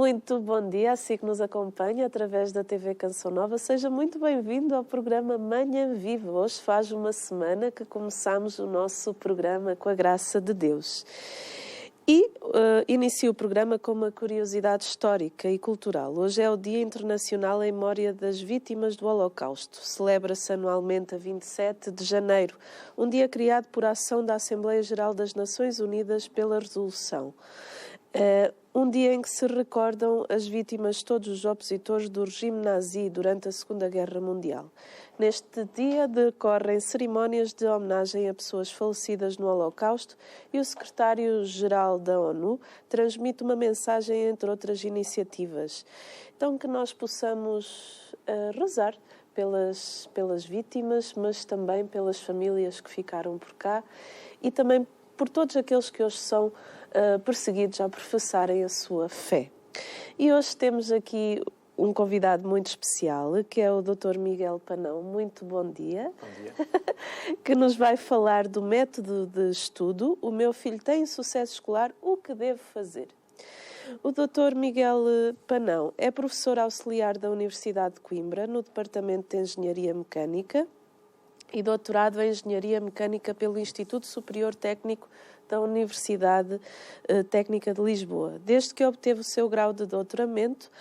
Muito bom dia a si que nos acompanha através da TV Canção Nova. Seja muito bem-vindo ao programa Manhã Viva. Hoje faz uma semana que começamos o nosso programa com a graça de Deus. E inicio o programa com uma curiosidade histórica e cultural. Hoje é o Dia Internacional em Memória das Vítimas do Holocausto. Celebra-se anualmente a 27 de janeiro, um dia criado por ação da Assembleia Geral das Nações Unidas pela Resolução. Um dia em que se recordam as vítimas de todos os opositores do regime nazi durante a Segunda Guerra Mundial. Neste dia decorrem cerimónias de homenagem a pessoas falecidas no Holocausto e o secretário-geral da ONU transmite uma mensagem, entre outras iniciativas. Então, que nós possamos rezar pelas vítimas, mas também pelas famílias que ficaram por cá e também por todos aqueles que hoje são perseguidos a professarem a sua fé. E hoje temos aqui um convidado muito especial, que é o Dr. Miguel Panão. Muito bom dia. Bom dia. Que nos vai falar do método de estudo O Meu Filho Tem Sucesso Escolar, o que devo fazer? O Dr. Miguel Panão é professor auxiliar da Universidade de Coimbra, no Departamento de Engenharia Mecânica, e doutorado em Engenharia Mecânica pelo Instituto Superior Técnico da Universidade Técnica de Lisboa. Desde que obteve o seu grau de doutoramento,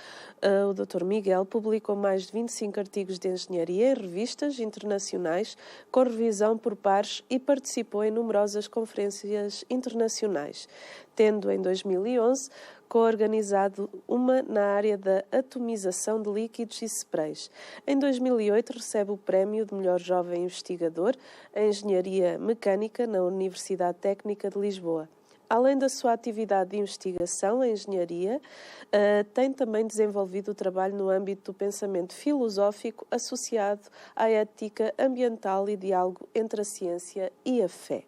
o Dr. Miguel publicou mais de 25 artigos de engenharia em revistas internacionais, com revisão por pares, e participou em numerosas conferências internacionais, tendo em 2011 coorganizado uma na área da atomização de líquidos e sprays. Em 2008 recebe o prémio de melhor jovem investigador em engenharia mecânica na Universidade Técnica de Lisboa. Além da sua atividade de investigação em engenharia, tem também desenvolvido o trabalho no âmbito do pensamento filosófico associado à ética ambiental e diálogo entre a ciência e a fé.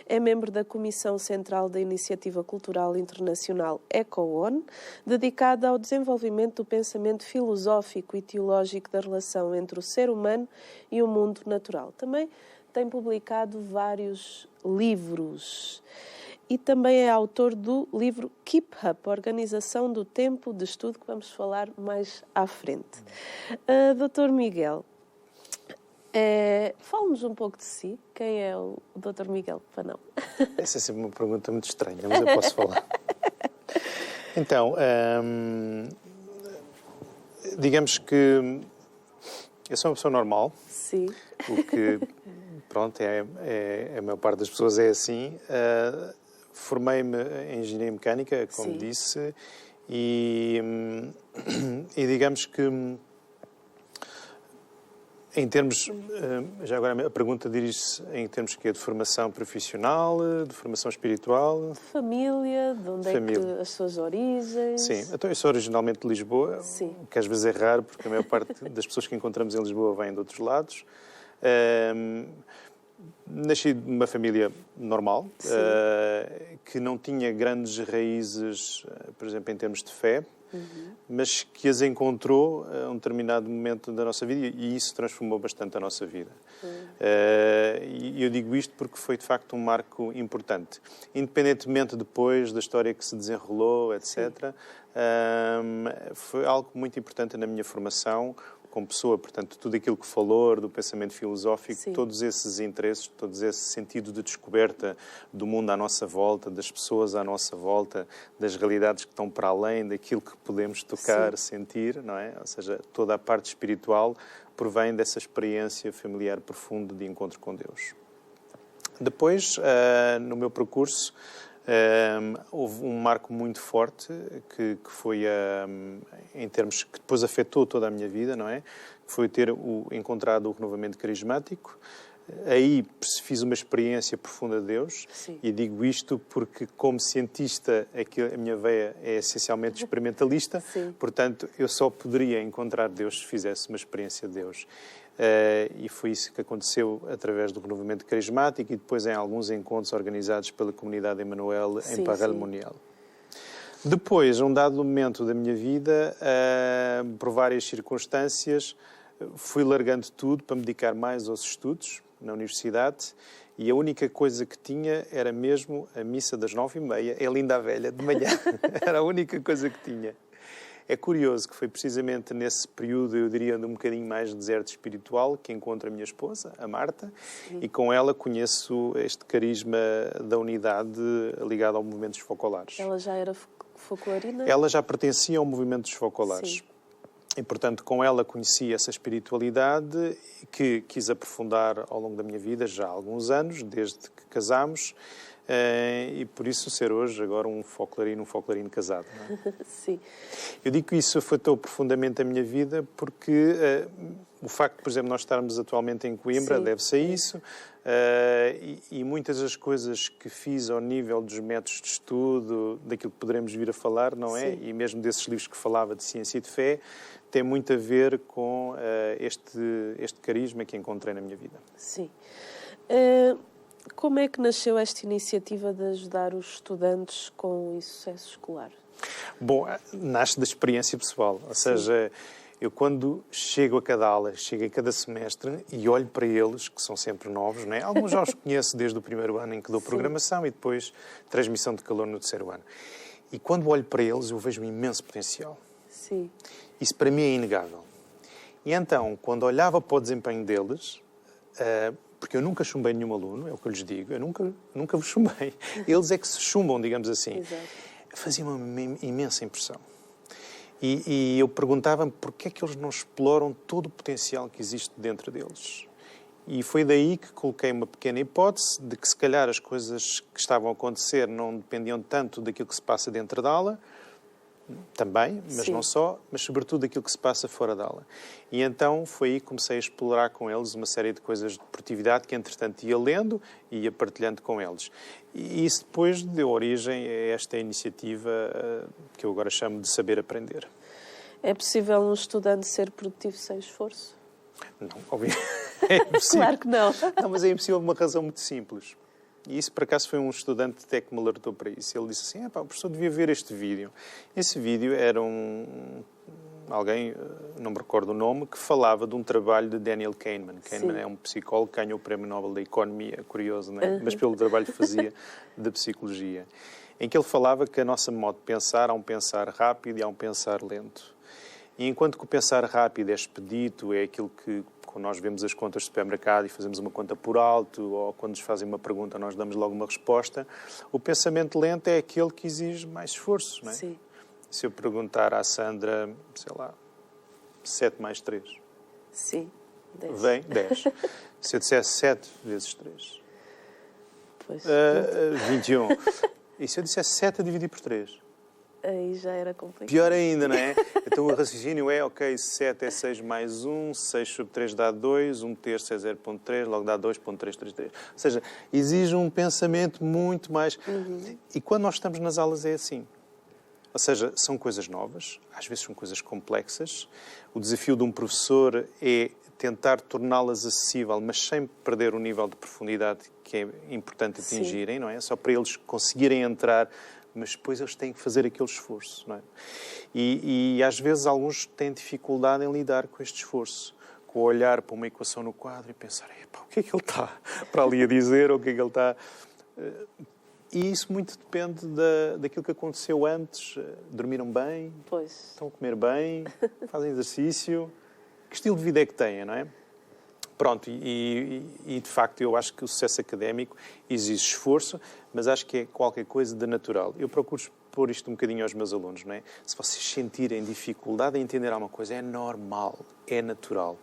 É membro da Comissão Central da Iniciativa Cultural Internacional ECOON, dedicada ao desenvolvimento do pensamento filosófico e teológico da relação entre o ser humano e o mundo natural. Também tem publicado vários livros e também é autor do livro Keep Up, Organização do Tempo de Estudo, que vamos falar mais à frente. Dr. Miguel, fale-nos um pouco de si. Quem é o Dr. Miguel Panão? Essa é sempre uma pergunta muito estranha, mas eu posso falar. Então, digamos que eu sou uma pessoa normal. Sim. O que, pronto, a maior parte das pessoas é assim. Formei-me em Engenharia Mecânica, como Sim. disse, e digamos que em termos, já agora a pergunta dirige-se em termos que é de formação profissional, de formação espiritual? De família, de onde é que as suas origens? Sim, então eu sou originalmente de Lisboa, Sim. que às vezes é raro, porque a maior parte das pessoas que encontramos em Lisboa vêm de outros lados. Nasci de uma família normal, que não tinha grandes raízes, por exemplo, em termos de fé, mas que as encontrou a um determinado momento da nossa vida e isso transformou bastante a nossa vida. E eu digo isto porque foi, de facto, um marco importante. Independentemente depois da história que se desenrolou, etc., foi algo muito importante na minha formação como pessoa, portanto, tudo aquilo que falou do pensamento filosófico, sim, todos esses interesses, todos esse sentido de descoberta do mundo à nossa volta, das pessoas à nossa volta, das realidades que estão para além daquilo que podemos tocar, sim, sentir, não é? Ou seja, toda a parte espiritual provém dessa experiência familiar profunda de encontro com Deus. Depois, no meu percurso, houve um marco muito forte que foi, em termos que depois afetou toda a minha vida, não é? Foi ter encontrado o renovamento carismático. Aí fiz uma experiência profunda de Deus. Sim. E digo isto porque, como cientista, a minha veia é essencialmente experimentalista. Sim. Portanto, eu só poderia encontrar Deus se fizesse uma experiência de Deus. E foi isso que aconteceu através do renovamento carismático e depois em alguns encontros organizados pela comunidade Emmanuel em Paray-le-Monial. Depois, a um dado momento da minha vida, por várias circunstâncias, fui largando tudo para me dedicar mais aos estudos na universidade e a única coisa que tinha era mesmo a missa das 9h30, é linda a velha, de manhã. Era a única coisa que tinha. É curioso que foi precisamente nesse período, eu diria, de um bocadinho mais de deserto espiritual, que encontro a minha esposa, a Marta, e com ela conheço este carisma da unidade ligado ao movimento dos focolares. Ela já era focolarina? Ela já pertencia ao movimento dos focolares. Sim. E, portanto, com ela conheci essa espiritualidade que quis aprofundar ao longo da minha vida, já há alguns anos, desde que casámos, e por isso ser hoje agora um focolarino casado. Não é? Sim. Eu digo que isso afetou profundamente a minha vida porque o facto, por exemplo, nós estarmos atualmente em Coimbra, Sim. deve-se a isso, e muitas das coisas que fiz ao nível dos métodos de estudo, daquilo que poderemos vir a falar, não é? Sim. E mesmo desses livros que falava de ciência e de fé, tem muito a ver com este carisma que encontrei na minha vida. Sim. Como é que nasceu esta iniciativa de ajudar os estudantes com o insucesso escolar? Bom, nasce da experiência pessoal, ou seja, eu quando chego a cada aula, chego a cada semestre e olho para eles, que são sempre novos, não é? Alguns já os conheço desde o primeiro ano em que dou programação e depois transmissão de calor no terceiro ano. E quando olho para eles eu vejo um imenso potencial. Sim. Isso para mim é inegável. E então, quando olhava para o desempenho deles, porque eu nunca chumbei nenhum aluno, é o que eu lhes digo, eu nunca vos chumbei. Eles é que se chumbam, digamos assim. Exato. Fazia uma imensa impressão. E eu perguntava-me porquê é que eles não exploram todo o potencial que existe dentro deles. E foi daí que coloquei uma pequena hipótese de que se calhar as coisas que estavam a acontecer não dependiam tanto daquilo que se passa dentro da aula, também, mas Sim. não só, mas sobretudo daquilo que se passa fora da aula. E então foi aí que comecei a explorar com eles uma série de coisas de deportividade que, entretanto, ia lendo e ia partilhando com eles. E isso depois deu origem a esta iniciativa que eu agora chamo de saber aprender. É possível um estudante ser produtivo sem esforço? Não, obviamente. É impossível. Claro que não. Não, mas é impossível por uma razão muito simples. E isso, por acaso, foi um estudante até que me alertou para isso. Ele disse assim, o professor devia ver este vídeo. Esse vídeo era alguém, não me recordo o nome, que falava de um trabalho de Daniel Kahneman. Kahneman é um psicólogo que ganhou o Prémio Nobel da Economia, curioso, não é? Mas pelo trabalho que fazia da psicologia. Em que ele falava que a nossa modo de pensar, há um pensar rápido e há um pensar lento. E enquanto que o pensar rápido é expedito, é aquilo que, quando nós vemos as contas de supermercado e fazemos uma conta por alto, ou quando nos fazem uma pergunta nós damos logo uma resposta, o pensamento lento é aquele que exige mais esforço, não é? Sim. Se eu perguntar à Sandra, sei lá, 7 mais 3. Sim. 10. Vem 10. Se eu dissesse 7 vezes 3. Pois. 21. E se eu dissesse 7 a dividir por 3? Aí já era complicado. Pior ainda, não é? Então o raciocínio é, 7 é 6 mais 1, 6 sobre 3 dá 2, 1 terço é 0.3, logo dá 2.333. Ou seja, exige um pensamento muito mais... E quando nós estamos nas aulas é assim. Ou seja, são coisas novas, às vezes são coisas complexas. O desafio de um professor é tentar torná-las acessível, mas sem perder o nível de profundidade que é importante atingirem, não é? Só para eles conseguirem entrar... mas depois eles têm que fazer aquele esforço, não é? E às vezes alguns têm dificuldade em lidar com este esforço, com o olhar para uma equação no quadro e pensar, o que é que ele está para ali a dizer, ou o que é que ele está... E isso muito depende daquilo que aconteceu antes. Dormiram bem? Pois. Estão a comer bem? Fazem exercício? Que estilo de vida é que têm, não é? Pronto, e de facto eu acho que o sucesso académico exige esforço, mas acho que é qualquer coisa de natural. Eu procuro pôr isto um bocadinho aos meus alunos, não é? Se vocês sentirem dificuldade em entender alguma coisa, é normal, é natural.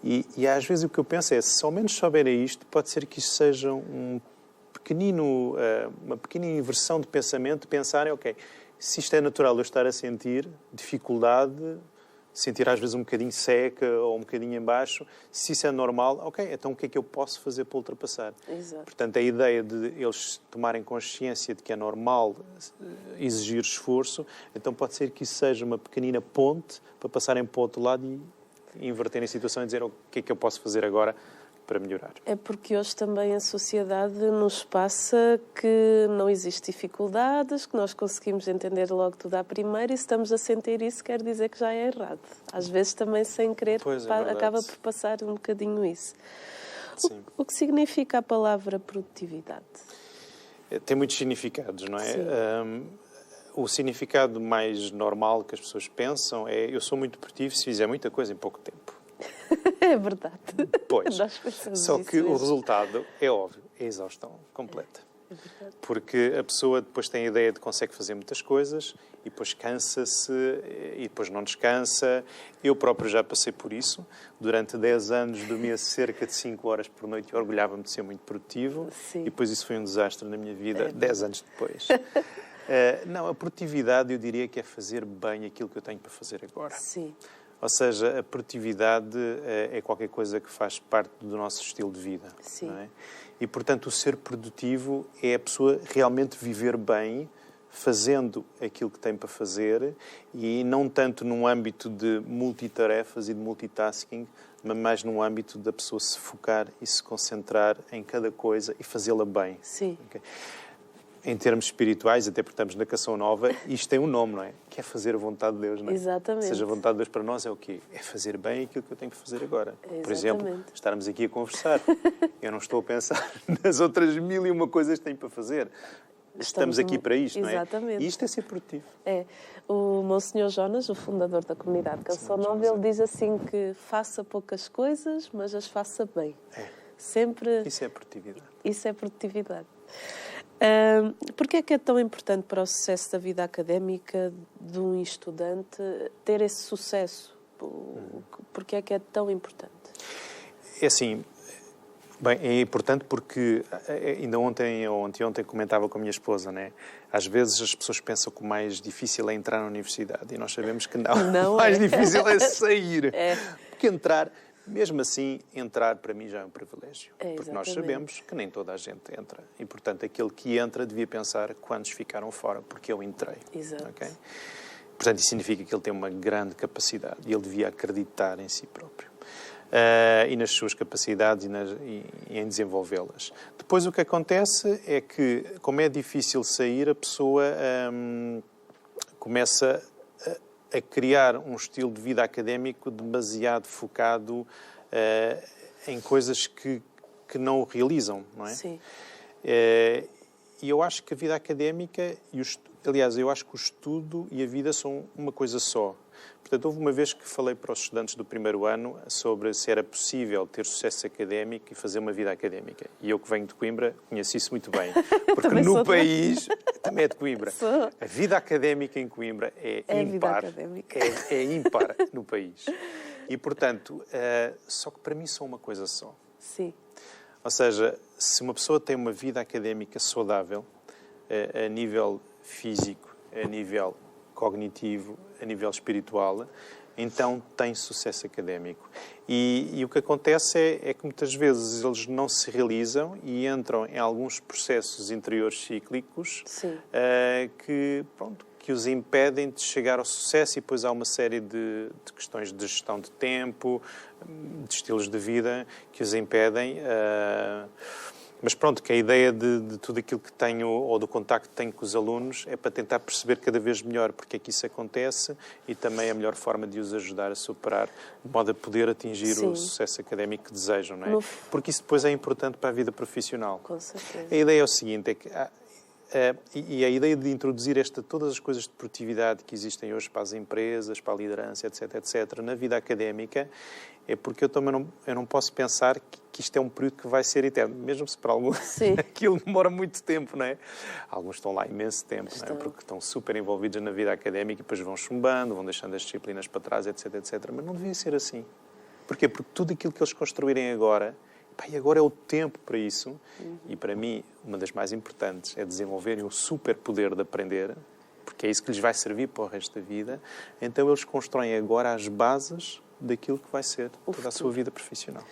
E às vezes o que eu penso é, se ao menos souberem isto, pode ser que isto seja uma pequena inversão de pensamento, de pensarem, ok, se isto é natural eu estar a sentir dificuldade... sentir às vezes um bocadinho seca ou um bocadinho em baixo, se isso é normal, ok, então o que é que eu posso fazer para ultrapassar? Exato. Portanto, a ideia de eles tomarem consciência de que é normal exigir esforço, então pode ser que isso seja uma pequenina ponte para passarem para o outro lado e inverterem a situação e dizer o que é que eu posso fazer agora para melhorar. É porque hoje também a sociedade nos passa que não existe dificuldades, que nós conseguimos entender logo tudo à primeira e se estamos a sentir isso quer dizer que já é errado. Às vezes também sem querer acaba por passar um bocadinho isso. O que significa a palavra produtividade? Tem muitos significados, não é? O significado mais normal que as pessoas pensam é eu sou muito produtivo se fizer muita coisa em pouco tempo. É verdade. Pois, só que mesmo. o resultado é óbvio, é a exaustão completa. Porque a pessoa depois tem a ideia de que consegue fazer muitas coisas e depois cansa-se e depois não descansa. Eu próprio já passei por isso. Durante 10 anos dormia cerca de 5 horas por noite e orgulhava-me de ser muito produtivo. Sim. E depois isso foi um desastre na minha vida, 10 anos depois. Não, a produtividade eu diria que é fazer bem aquilo que eu tenho para fazer agora. Sim. Ou seja, a produtividade é qualquer coisa que faz parte do nosso estilo de vida. Sim. Não é? E, portanto, o ser produtivo é a pessoa realmente viver bem, fazendo aquilo que tem para fazer e não tanto num âmbito de multitarefas e de multitasking, mas mais num âmbito da pessoa se focar e se concentrar em cada coisa e fazê-la bem. Sim. Okay? Em termos espirituais, até porque estamos na Canção Nova, isto tem um nome, não é? Que é fazer a vontade de Deus, não é? Exatamente. Ou seja, a vontade de Deus para nós é o quê? É fazer bem aquilo que eu tenho que fazer agora. Exatamente. Por exemplo, estarmos aqui a conversar. Eu não estou a pensar nas outras 1001 coisas que tenho para fazer. Estamos aqui para isto, não é? Exatamente. E isto é ser produtivo. É. O Monsenhor Jonas, o fundador da comunidade Canção Nova, ele diz assim que faça poucas coisas, mas as faça bem. É. Sempre... Isso é produtividade. Isso é produtividade. Porquê é que é tão importante para o sucesso da vida académica de um estudante ter esse sucesso? Porquê é que é tão importante? É assim, bem, é importante porque ainda ontem ou anteontem comentava com a minha esposa, né? Às vezes as pessoas pensam que o mais difícil é entrar na universidade e nós sabemos que não. O mais difícil é sair. Porque entrar... Mesmo assim, entrar para mim já é um privilégio. Porque nós sabemos que nem toda a gente entra. E, portanto, aquele que entra devia pensar quantos ficaram fora, porque eu entrei. Exato. Okay? Portanto, isso significa que ele tem uma grande capacidade e ele devia acreditar em si próprio. E nas suas capacidades e em desenvolvê-las. Depois, o que acontece é que, como é difícil sair, a pessoa começa a criar um estilo de vida académico demasiado focado em coisas que não o realizam, não é? Sim. E eu acho que a vida académica, aliás, eu acho que o estudo e a vida são uma coisa só. Portanto, houve uma vez que falei para os estudantes do primeiro ano sobre se era possível ter sucesso académico e fazer uma vida académica. E eu que venho de Coimbra conheço isso muito bem. Porque no país, também é de Coimbra, a vida académica em Coimbra é impar. É impar no país. E, portanto, só que para mim são uma coisa só. Sim. Ou seja, se uma pessoa tem uma vida académica saudável, a nível físico, a nível cognitivo, a nível espiritual, então tem sucesso académico. E o que acontece é que muitas vezes eles não se realizam e entram em alguns processos interiores cíclicos que os impedem de chegar ao sucesso e depois há uma série de questões de gestão de tempo, de estilos de vida que os impedem. Mas pronto, que a ideia de tudo aquilo que tenho, ou do contacto que tenho com os alunos, é para tentar perceber cada vez melhor porque é que isso acontece e também a melhor forma de os ajudar a superar, de modo a poder atingir o sucesso académico que desejam, não é? Porque isso depois é importante para a vida profissional. Com certeza. A ideia é o seguinte, é que e a ideia de introduzir todas as coisas de produtividade que existem hoje para as empresas, para a liderança, etc., na vida académica, é porque eu também não posso pensar que isto é um período que vai ser eterno, mesmo se para alguns aquilo demora muito tempo, não é? Alguns estão lá imenso tempo, não é? Porque estão super envolvidos na vida académica e depois vão chumbando, vão deixando as disciplinas para trás, etc., mas não devia ser assim. Porquê? Porque tudo aquilo que eles construírem agora, e agora é o tempo para isso, e para mim, uma das mais importantes é desenvolverem o superpoder de aprender, porque é isso que lhes vai servir para o resto da vida. Então eles constroem agora as bases daquilo que vai ser toda a sua vida profissional.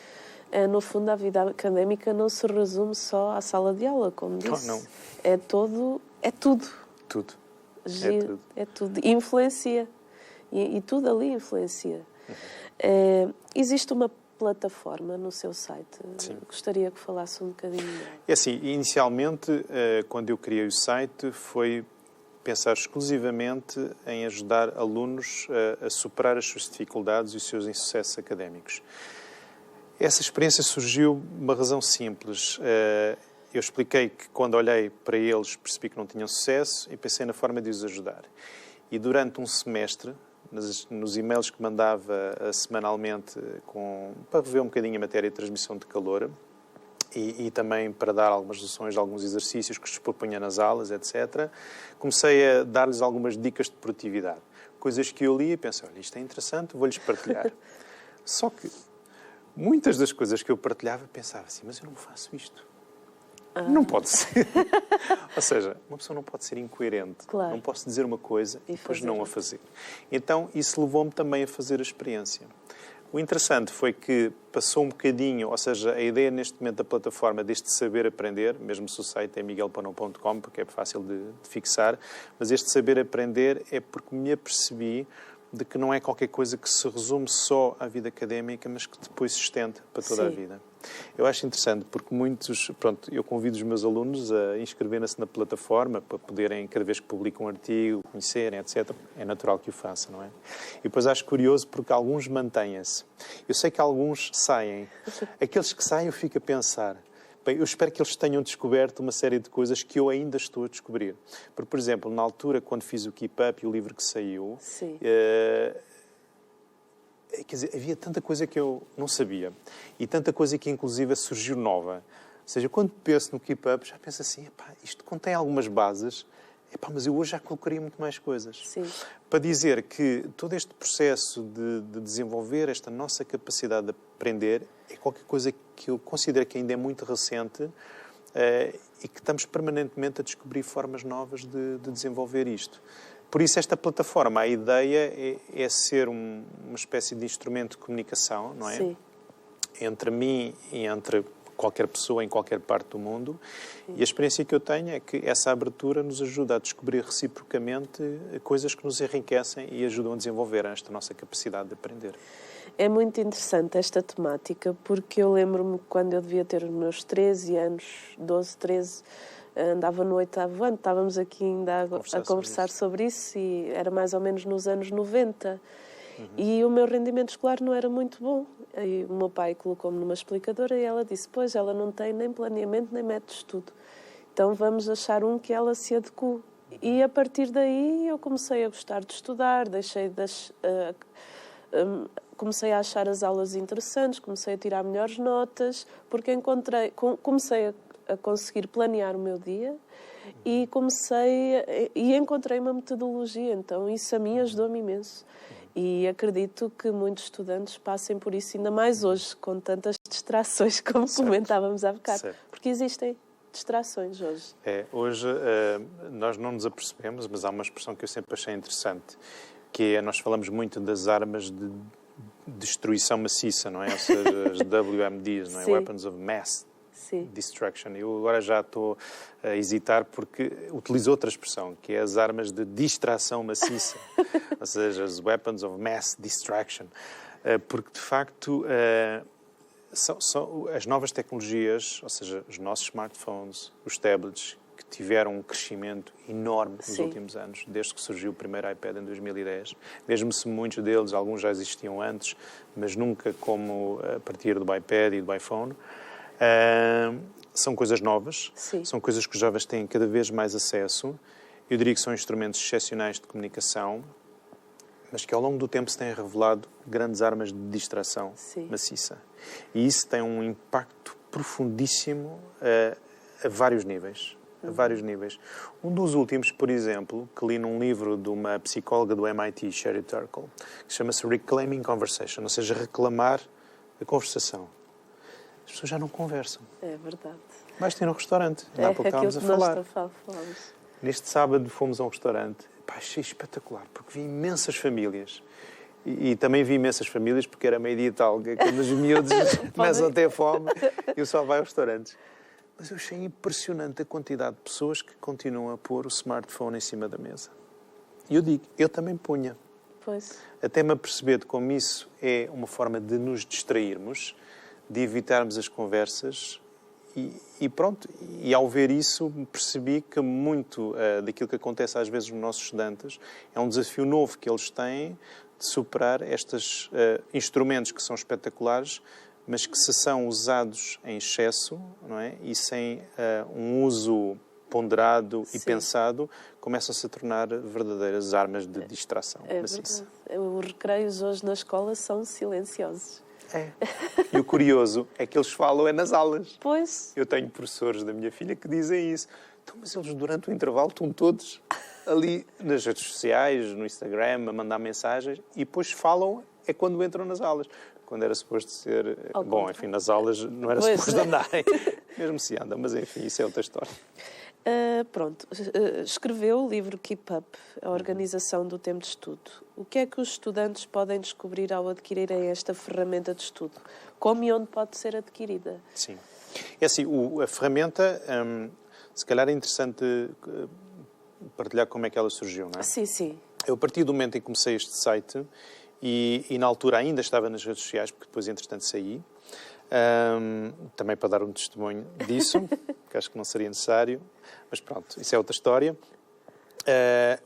No fundo, a vida académica não se resume só à sala de aula, como disse. Não. É tudo. Tudo. É tudo. Influencia. E tudo ali influencia. Existe uma plataforma no seu site. Sim. Gostaria que falasse um bocadinho mais. É assim, inicialmente, quando eu criei o site, foi pensar exclusivamente em ajudar alunos a superar as suas dificuldades e os seus insucessos académicos. Essa experiência surgiu por uma razão simples. eu expliquei que quando olhei para eles percebi que não tinham sucesso e pensei na forma de os ajudar. E durante um semestre, nos e-mails que mandava semanalmente para rever um bocadinho a matéria de transmissão de calor e também para dar algumas noções de alguns exercícios que os propunha nas aulas, etc., comecei a dar-lhes algumas dicas de produtividade. Coisas que eu li e pensei, olha, isto é interessante, vou-lhes partilhar. Só que muitas das coisas que eu partilhava pensava assim, mas eu não faço isto. Não pode ser. Ou seja, uma pessoa não pode ser incoerente. Claro. Não posso dizer uma coisa e depois não a fazer. Então, isso levou-me também a fazer a experiência. O interessante foi que passou um bocadinho, ou seja, a ideia neste momento da plataforma deste saber aprender, mesmo se o site é miguelpanão.com, porque é fácil de fixar, mas este saber aprender é porque me apercebi de que não é qualquer coisa que se resume só à vida académica, mas que depois se estende para toda a vida. Eu acho interessante porque eu convido os meus alunos a inscreverem-se na plataforma para poderem, cada vez que publicam um artigo, conhecerem, etc. É natural que o façam, não é? E depois acho curioso porque alguns mantêm-se. Eu sei que alguns saem. Aqueles que saem eu fico a pensar, bem, eu espero que eles tenham descoberto uma série de coisas que eu ainda estou a descobrir. Porque, por exemplo, na altura, quando fiz o Keep Up e o livro que saiu, quer dizer, havia tanta coisa que eu não sabia. E tanta coisa que, inclusive, surgiu nova. Ou seja, quando penso no Keep Up, já penso assim, isto contém algumas bases, mas eu hoje já colocaria muito mais coisas. Sim. Para dizer que todo este processo de desenvolver esta nossa capacidade de aprender é qualquer coisa que eu considero que ainda é muito recente e que estamos permanentemente a descobrir formas novas de desenvolver isto. Por isso, esta plataforma, a ideia é ser uma espécie de instrumento de comunicação, não é? Sim. Entre mim e entre qualquer pessoa em qualquer parte do mundo. Sim. E a experiência que eu tenho é que essa abertura nos ajuda a descobrir reciprocamente coisas que nos enriquecem e ajudam a desenvolver esta nossa capacidade de aprender. É muito interessante esta temática, porque eu lembro-me quando eu devia ter os meus 13 anos, 12, 13, andava no 8º ano, estávamos aqui ainda a conversar sobre isso e era mais ou menos nos anos 90. E o meu rendimento escolar não era muito bom. E o meu pai colocou-me numa explicadora e ela disse, pois, ela não tem nem planeamento nem método de estudo. Então vamos achar um que ela se adeque. E a partir daí eu comecei a gostar de estudar, comecei a achar as aulas interessantes, comecei a tirar melhores notas, porque comecei a conseguir planear o meu dia e encontrei uma metodologia. Então isso a mim ajudou-me imenso. E acredito que muitos estudantes passem por isso, ainda mais hoje, com tantas distrações, como comentávamos há bocado. Certo. Porque existem distrações hoje. Hoje nós não nos apercebemos, mas há uma expressão que eu sempre achei interessante, que nós falamos muito das armas de destruição maciça, não é? Ou seja, as WMDs, não é? Weapons of Mass Destruction. Eu agora já estou a hesitar porque utilizo outra expressão, que é as armas de distração maciça. Ou seja, as Weapons of Mass Distraction. Porque, de facto, são as novas tecnologias, ou seja, os nossos smartphones, os tablets, que tiveram um crescimento enorme nos últimos anos, desde que surgiu o primeiro iPad em 2010. Mesmo se muitos deles, alguns já existiam antes, mas nunca como a partir do iPad e do iPhone. São coisas novas, são coisas que os jovens têm cada vez mais acesso. Eu diria que são instrumentos excepcionais de comunicação, mas que ao longo do tempo se têm revelado grandes armas de distração maciça. E isso tem um impacto profundíssimo a vários níveis. Um dos últimos, por exemplo, que li num livro de uma psicóloga do MIT, Sherry Turkle, que chama-se Reclaiming Conversation, ou seja, reclamar a conversação. As pessoas já não conversam. É verdade. Basta ir a um restaurante. Há pouco estávamos a falar. Neste sábado fomos a um restaurante. Achei espetacular, porque vi imensas famílias. E também vi imensas famílias porque era meio-dia e tal. Quando os miúdos começam a ter fome, eu só vou a restaurantes. Mas eu achei impressionante a quantidade de pessoas que continuam a pôr o smartphone em cima da mesa. E eu digo, eu também punha. Pois. Até me aperceber de como isso é uma forma de nos distrairmos, de evitarmos as conversas e pronto. E ao ver isso, percebi que muito daquilo que acontece às vezes nos nossos estudantes é um desafio novo que eles têm de superar estes instrumentos que são espetaculares, mas que se são usados em excesso, não é? E sem um uso ponderado e pensado, começam-se a tornar verdadeiras armas de distração. É verdade. Os recreios hoje na escola são silenciosos. E o curioso é que eles falam nas aulas. Pois. Eu tenho professores da minha filha que dizem isso. Então, mas eles durante o intervalo estão todos ali nas redes sociais, no Instagram, a mandar mensagens e depois falam quando entram nas aulas. Quando era suposto ser... Bom, enfim, nas aulas não era suposto andarem. Mesmo se andam, mas enfim, isso é outra história. Escreveu o livro Keep Up, a organização do tempo de estudo. O que é que os estudantes podem descobrir ao adquirirem esta ferramenta de estudo? Como e onde pode ser adquirida? Sim. É assim, a ferramenta, se calhar é interessante partilhar como é que ela surgiu, não é? Sim, sim. Eu, a partir do momento em que comecei este site, e na altura ainda estava nas redes sociais, porque depois, entretanto, saí, também para dar um testemunho disso, que acho que não seria necessário, mas pronto, isso é outra história.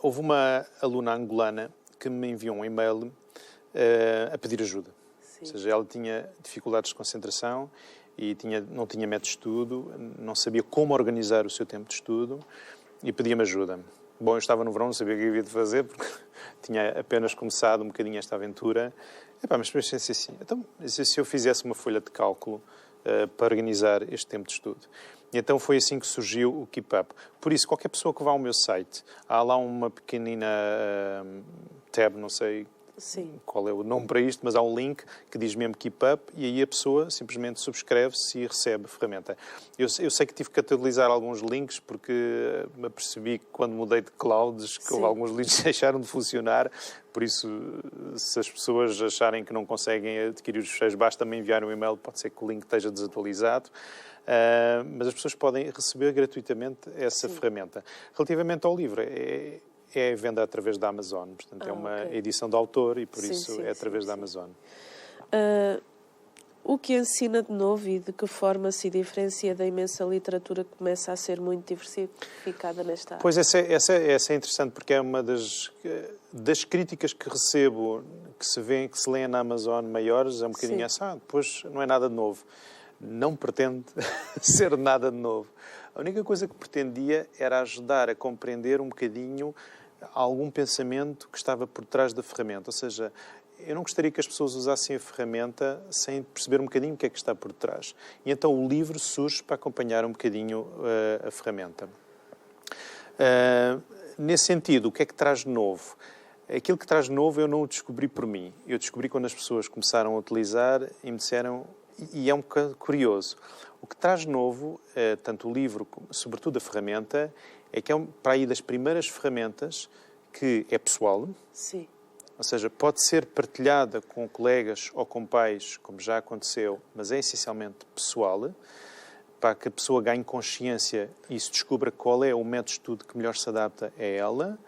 Houve uma aluna angolana que me enviou um e-mail a pedir ajuda. Sim. Ou seja, ela tinha dificuldades de concentração e não tinha método de estudo, não sabia como organizar o seu tempo de estudo e pedia-me ajuda. Bom, eu estava no verão, não sabia o que havia de fazer, porque tinha apenas começado um bocadinho esta aventura. Mas pensei assim, então, se eu fizesse uma folha de cálculo para organizar este tempo de estudo? E então foi assim que surgiu o Keep Up. Por isso, qualquer pessoa que vá ao meu site, há lá uma pequenina tab, não sei qual é o nome para isto, mas há um link que diz mesmo Keep Up e aí a pessoa simplesmente subscreve-se e recebe a ferramenta. Eu sei que tive que atualizar alguns links porque me apercebi que quando mudei de clouds que houve alguns links que deixaram de funcionar, por isso se as pessoas acharem que não conseguem adquirir os fecheiros, basta-me enviar um e-mail, pode ser que o link esteja desatualizado. Mas as pessoas podem receber gratuitamente essa ferramenta. Relativamente ao livro, é venda através da Amazon, portanto é uma edição de autor e por isso é através da Amazon. O que ensina de novo e de que forma se diferencia da imensa literatura que começa a ser muito diversificada nesta área? Pois essa é interessante porque é uma das críticas que recebo, que se lêem na Amazon maiores, é um bocadinho essa, depois não é nada de novo. Não pretende ser nada de novo. A única coisa que pretendia era ajudar a compreender um bocadinho algum pensamento que estava por trás da ferramenta. Ou seja, eu não gostaria que as pessoas usassem a ferramenta sem perceber um bocadinho o que é que está por trás. E então o livro surge para acompanhar um bocadinho a ferramenta. Nesse sentido, o que é que traz de novo? Aquilo que traz de novo eu não o descobri por mim. Eu descobri quando as pessoas começaram a utilizar e me disseram... E é um bocado curioso. O que traz de novo, tanto o livro, sobretudo a ferramenta, é que é para aí das primeiras ferramentas que é pessoal. Sim. Ou seja, pode ser partilhada com colegas ou com pais, como já aconteceu, mas é essencialmente pessoal, para que a pessoa ganhe consciência e se descubra qual é o método de estudo que melhor se adapta a ela.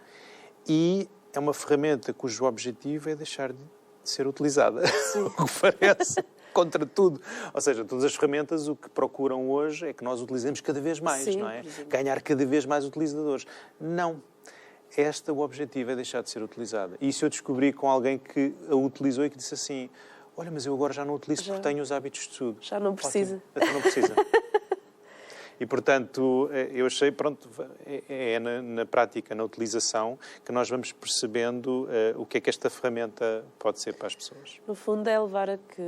E é uma ferramenta cujo objetivo é deixar de ser utilizada. O que parece... contra tudo. Ou seja, todas as ferramentas o que procuram hoje é que nós utilizemos cada vez mais, não é? Ganhar cada vez mais utilizadores. Não. O objetivo é deixar de ser utilizada. E isso eu descobri com alguém que a utilizou e que disse assim, olha, mas eu agora já não utilizo porque tenho os hábitos de estudo. Já não precisa. Então não precisa. E, portanto, eu achei, pronto, na prática, na utilização, que nós vamos percebendo o que é que esta ferramenta pode ser para as pessoas. No fundo, é levar a que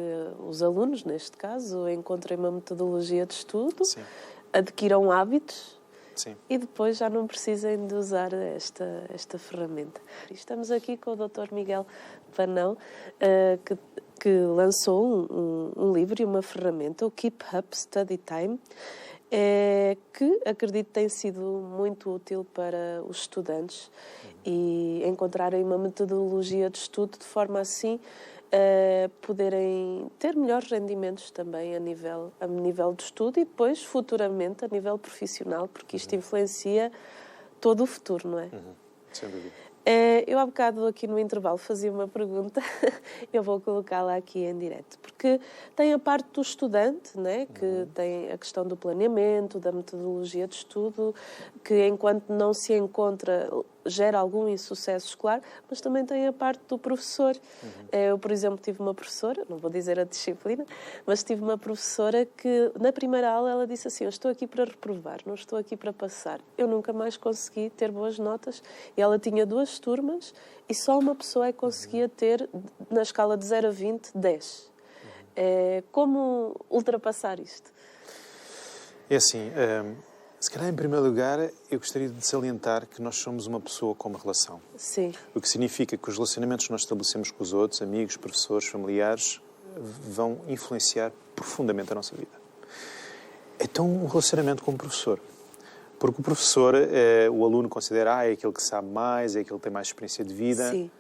os alunos, neste caso, encontrem uma metodologia de estudo, adquiram hábitos e depois já não precisem de usar esta ferramenta. Estamos aqui com o Dr. Miguel Panão, que lançou um livro e uma ferramenta, o Keep Up Study Time, que acredito tem sido muito útil para os estudantes e encontrarem uma metodologia de estudo de forma assim a poderem ter melhores rendimentos também a nível de estudo e depois futuramente a nível profissional, porque isto influencia todo o futuro, não é? Sem dúvida. Eu há bocado aqui no intervalo fazia uma pergunta, eu vou colocá-la aqui em direto, porque tem a parte do estudante, né, que tem a questão do planeamento, da metodologia de estudo, que enquanto não se encontra gera algum insucesso escolar, mas também tem a parte do professor. Eu, por exemplo, tive uma professora, não vou dizer a disciplina, mas tive uma professora que, na primeira aula, ela disse assim: eu estou aqui para reprovar, não estou aqui para passar. Eu nunca mais consegui ter boas notas. E ela tinha 2 turmas e só uma pessoa é que conseguia ter, na escala de 0 a 20, 10. Como ultrapassar isto? É assim, se calhar, em primeiro lugar, eu gostaria de salientar que nós somos uma pessoa com uma relação. Sim. O que significa que os relacionamentos que nós estabelecemos com os outros, amigos, professores, familiares, vão influenciar profundamente a nossa vida. Então, um relacionamento com o professor. Porque o professor, o aluno considera, é aquele que sabe mais, é aquele que tem mais experiência de vida. Sim.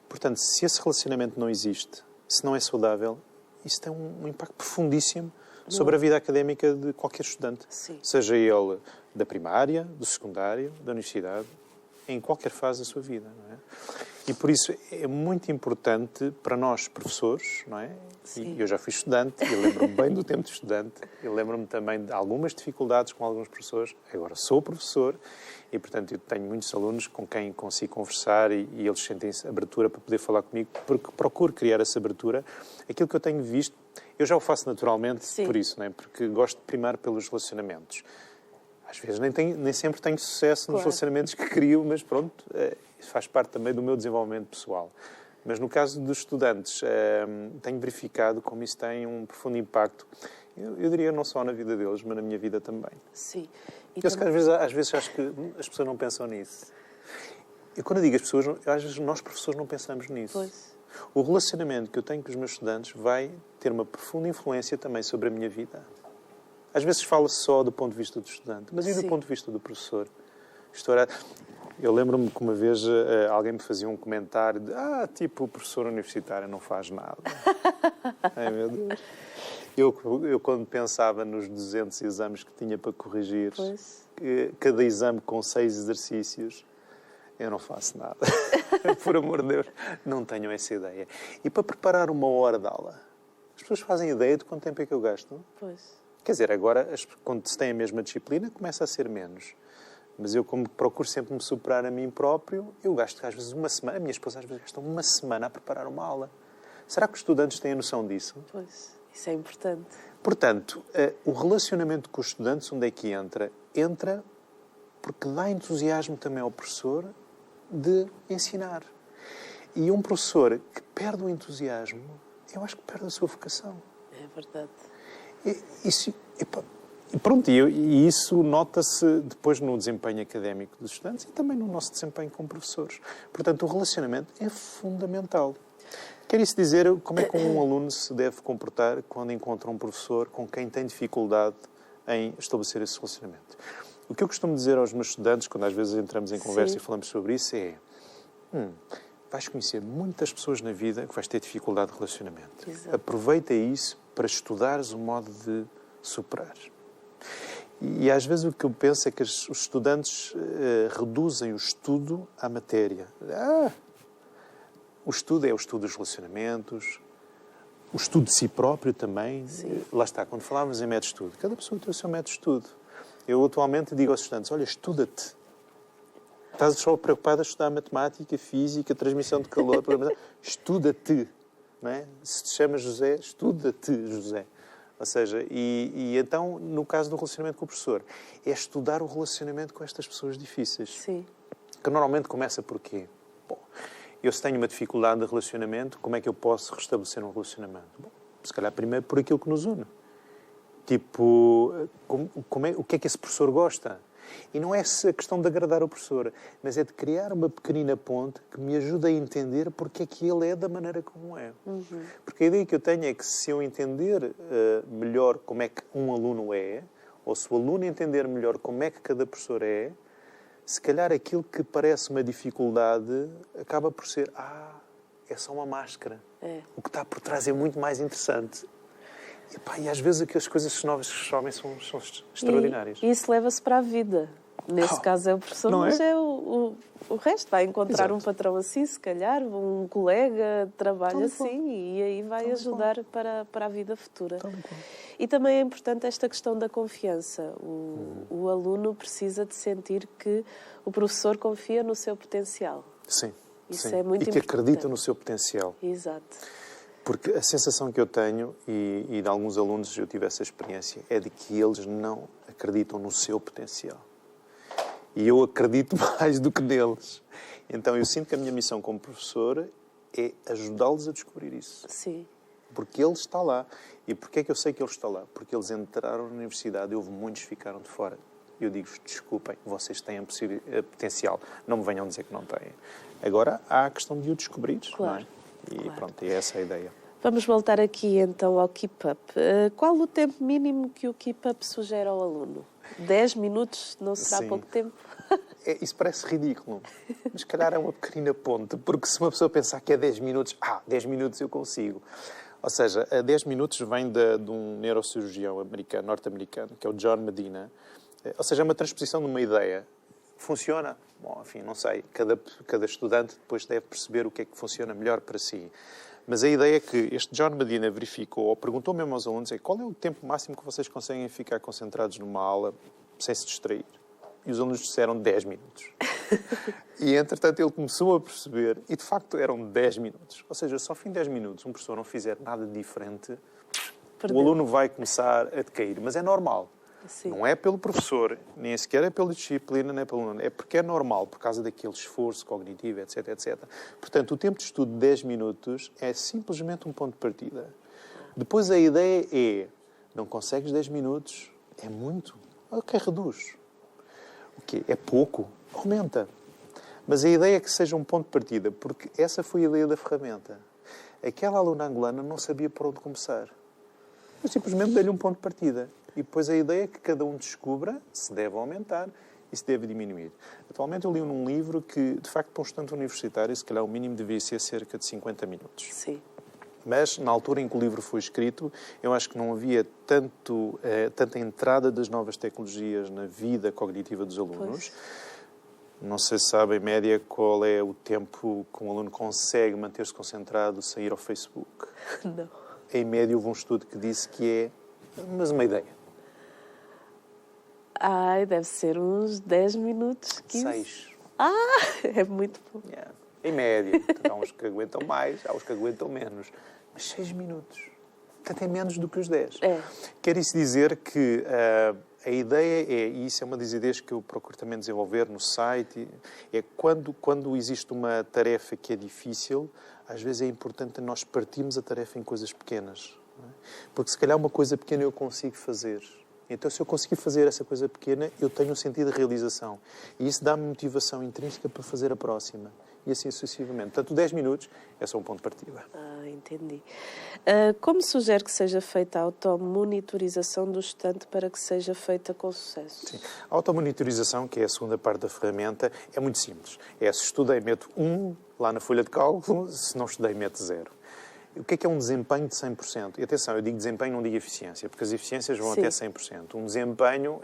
Portanto, se esse relacionamento não existe, se não é saudável, isso tem um impacto profundíssimo sobre a vida académica de qualquer estudante. Sim. Seja ele da primária, do secundário, da universidade, em qualquer fase da sua vida. Não é? E por isso é muito importante para nós, professores, não é? Sim. E eu já fui estudante, e lembro-me bem do tempo de estudante, eu lembro-me também de algumas dificuldades com alguns professores, agora sou professor, e portanto eu tenho muitos alunos com quem consigo conversar e eles sentem-se abertura para poder falar comigo, porque procuro criar essa abertura. Aquilo que eu tenho visto, eu já o faço naturalmente. Sim. Por isso, não é? Porque gosto de primar pelos relacionamentos. Às vezes nem sempre tenho sucesso nos relacionamentos que crio, mas pronto, isso faz parte também do meu desenvolvimento pessoal. Mas no caso dos estudantes, tenho verificado como isso tem um profundo impacto, eu diria não só na vida deles, mas na minha vida também. Sim. Às vezes acho que as pessoas não pensam nisso. Eu quando eu digo as pessoas, às vezes nós professores não pensamos nisso. Pois. O relacionamento que eu tenho com os meus estudantes vai ter uma profunda influência também sobre a minha vida. Às vezes fala-se só do ponto de vista do estudante, mas e do ponto de vista do professor? Eu lembro-me que uma vez alguém me fazia um comentário de tipo, o professor universitário não faz nada. Ai, meu Deus. Eu quando pensava nos 200 exames que tinha para corrigir, cada exame com 6 exercícios, eu não faço nada. Por amor de Deus, não tenham essa ideia. E para preparar uma hora de aula, as pessoas fazem ideia de quanto tempo é que eu gasto? Pois. Quer dizer, agora, quando se tem a mesma disciplina, começa a ser menos. Mas eu, como procuro sempre me superar a mim próprio, eu gasto às vezes uma semana, a minha esposa às vezes gasta uma semana a preparar uma aula. Será que os estudantes têm a noção disso? Pois, isso é importante. Portanto, o relacionamento com os estudantes, onde é que entra? Entra porque dá entusiasmo também ao professor de ensinar. E um professor que perde o entusiasmo, eu acho que perde a sua vocação. É verdade. E isso nota-se depois no desempenho académico dos estudantes e também no nosso desempenho como professores. Portanto, o relacionamento é fundamental. Quer isso dizer como é que um aluno se deve comportar quando encontra um professor com quem tem dificuldade em estabelecer esse relacionamento? O que eu costumo dizer aos meus estudantes, quando às vezes entramos em conversa e falamos sobre isso, é vais conhecer muitas pessoas na vida que vais ter dificuldade de relacionamento. Exato. Aproveita isso para estudares o modo de superar. E às vezes o que eu penso é que os estudantes reduzem o estudo à matéria. O estudo é o estudo dos relacionamentos, o estudo de si próprio também. Sim. Lá está, quando falávamos em método de estudo, cada pessoa tem o seu método de estudo. Eu atualmente digo aos estudantes, olha, estuda-te. Estás só preocupado a estudar matemática, física, transmissão de calor, estuda-te. Não é? Se te chamas José, estuda-te, José. Ou seja, e então, no caso do relacionamento com o professor, é estudar o relacionamento com estas pessoas difíceis. Sim. Que normalmente começa por quê? Bom, eu se tenho uma dificuldade de relacionamento, como é que eu posso restabelecer um relacionamento? Bom, se calhar primeiro por aquilo que nos une. Tipo, o que é que esse professor gosta? E não é a questão de agradar o professor, mas é de criar uma pequenina ponte que me ajude a entender porque é que ele é da maneira como é. Uhum. Porque a ideia que eu tenho é que se eu entender melhor como é que um aluno é, ou se o aluno entender melhor como é que cada professor é, se calhar aquilo que parece uma dificuldade acaba por ser, é só uma máscara. É. O que está por trás é muito mais interessante. E às vezes aquelas coisas novas que sobem são extraordinárias. E isso leva-se para a vida. Nesse caso é o professor, mas é o resto. Vai encontrar um patrão assim, se calhar, um colega de trabalho assim, e aí vai ajudar para a vida futura. E também é importante esta questão da confiança. O aluno precisa de sentir que o professor confia no seu potencial. Sim. Isso sim. é muito importante. E que importante. acredita no seu potencial. Exato. Porque a sensação que eu tenho, e de alguns alunos eu tive essa experiência, é de que eles não acreditam no seu potencial. E eu acredito mais do que neles. Então eu sinto que a minha missão como professor é ajudá-los a descobrir isso. Sim. Porque ele está lá. E porquê é que eu sei que ele está lá? Porque eles entraram na universidade e houve muitos que ficaram de fora. Eu digo-vos, desculpem, vocês têm a potencial. Não me venham dizer que não têm. Agora há a questão de o descobrir. Claro. Não é? E claro. pronto, é essa a ideia. Vamos voltar aqui então ao Keep Up. Qual o tempo mínimo que o Keep Up sugere ao aluno? 10 minutos não será Sim. pouco tempo? Isso parece ridículo, mas se calhar é uma pequena ponte, porque se uma pessoa pensar que é 10 minutos, 10 minutos eu consigo. Ou seja, 10 minutos vem de um neurocirurgião norte-americano, que é o John Medina. Ou seja, é uma transposição de uma ideia. Funciona? Bom, enfim, não sei. Cada estudante depois deve perceber o que é que funciona melhor para si. Mas a ideia é que este John Medina verificou, ou perguntou mesmo aos alunos, qual é o tempo máximo que vocês conseguem ficar concentrados numa aula sem se distrair? E os alunos disseram 10 minutos. E, entretanto, ele começou a perceber, e de facto eram 10 minutos. Ou seja, se ao fim de 10 minutos um professor não fizer nada diferente, o aluno vai começar a decair. Mas é normal. Sim. Não é pelo professor, nem sequer é pela disciplina, nem pelo aluno. É porque é normal, por causa daquele esforço cognitivo, etc, etc. Portanto, o tempo de estudo de 10 minutos é simplesmente um ponto de partida. Depois a ideia é, não consegues 10 minutos, é muito. Ok, reduz. O quê? É pouco? Aumenta. Mas a ideia é que seja um ponto de partida, porque essa foi a ideia da ferramenta. Aquela aluna angolana não sabia por onde começar. Eu simplesmente dei-lhe um ponto de partida. E depois a ideia é que cada um descubra se deve aumentar e se deve diminuir. Atualmente eu li num livro que, de facto, para um estudante universitário, se calhar o mínimo devia ser cerca de 50 minutos. Sim. Mas, na altura em que o livro foi escrito, eu acho que não havia tanta entrada das novas tecnologias na vida cognitiva dos alunos. Pois. Não sei se sabe, em média, qual é o tempo que um aluno consegue manter-se concentrado sem ir ao Facebook. Não. Em média, houve um estudo que disse que é, mas uma ideia. Deve ser uns 10 minutos, 15. 6. É muito pouco. Yeah. Em média. Há uns que aguentam mais, há uns que aguentam menos. Mas 6 minutos. Portanto, é menos do que os 10. É. Quer isso dizer que a ideia é, e isso é uma das ideias que eu procuro também desenvolver no site, é quando existe uma tarefa que é difícil, às vezes é importante nós partirmos a tarefa em coisas pequenas. Não é? Porque se calhar uma coisa pequena eu consigo fazer. Então, se eu conseguir fazer essa coisa pequena, eu tenho um sentido de realização. E isso dá-me motivação intrínseca para fazer a próxima. E assim sucessivamente. Portanto, 10 minutos é só um ponto de partida. Entendi. Como sugere que seja feita a automonitorização do estudante para que seja feita com sucesso? Sim. A automonitorização, que é a segunda parte da ferramenta, é muito simples. É se estudei, meto 1 lá na folha de cálculo, se não estudei, meto 0. O que é um desempenho de 100%? E atenção, eu digo desempenho, não digo eficiência, porque as eficiências vão até 100%. Um desempenho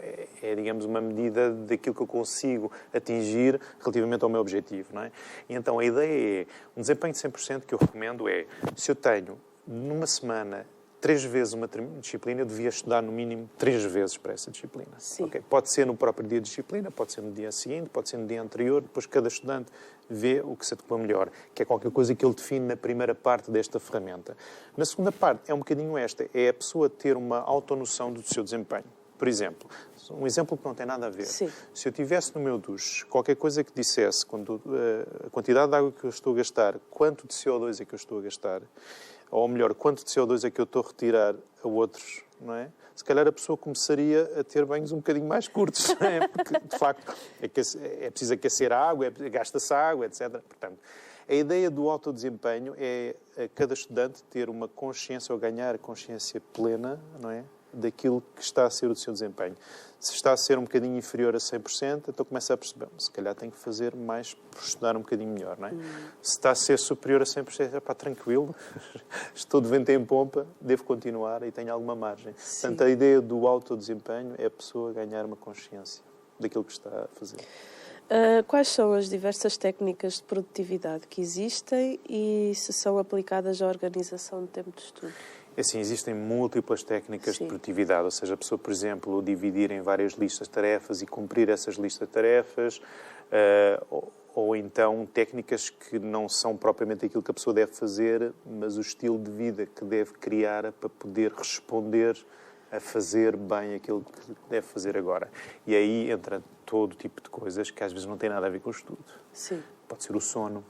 digamos, uma medida daquilo que eu consigo atingir relativamente ao meu objetivo, não é? E então a ideia é, um desempenho de 100% que eu recomendo é, se eu tenho numa semana 3 vezes uma disciplina, eu devia estudar no mínimo 3 vezes para essa disciplina. Okay? Pode ser no próprio dia de disciplina, pode ser no dia seguinte, pode ser no dia anterior, depois cada estudante vê o que se adequa melhor, que é qualquer coisa que ele define na primeira parte desta ferramenta. Na segunda parte, é um bocadinho esta, é a pessoa ter uma autonoção do seu desempenho. Por exemplo, um exemplo que não tem nada a ver. Sim. Se eu tivesse no meu duche qualquer coisa que dissesse a quantidade de água que eu estou a gastar, quanto de CO2 é que eu estou a gastar, ou melhor, quanto de CO2 é que eu estou a retirar a outros, não é? Se calhar a pessoa começaria a ter banhos um bocadinho mais curtos, não é? Porque, de facto, é preciso aquecer a água, gasta-se água, etc. Portanto, a ideia do autodesempenho é cada estudante ter uma consciência ou ganhar consciência plena, não é? Daquilo que está a ser o seu desempenho. Se está a ser um bocadinho inferior a 100%, então começa a perceber, se calhar tenho que fazer mais por estudar um bocadinho melhor, não é? Se está a ser superior a 100%, tranquilo, estou de vento em pompa, devo continuar e tenho alguma margem. Sim. Portanto, a ideia do autodesempenho é a pessoa ganhar uma consciência daquilo que está a fazer. Quais são as diversas técnicas de produtividade que existem e se são aplicadas à organização do tempo de estudo? Assim, existem múltiplas técnicas de produtividade, ou seja, a pessoa, por exemplo, dividir em várias listas de tarefas e cumprir essas listas de tarefas, ou então técnicas que não são propriamente aquilo que a pessoa deve fazer, mas o estilo de vida que deve criar para poder responder a fazer bem aquilo que deve fazer agora. E aí entra todo tipo de coisas que às vezes não têm nada a ver com o estudo. Sim. Pode ser o sono,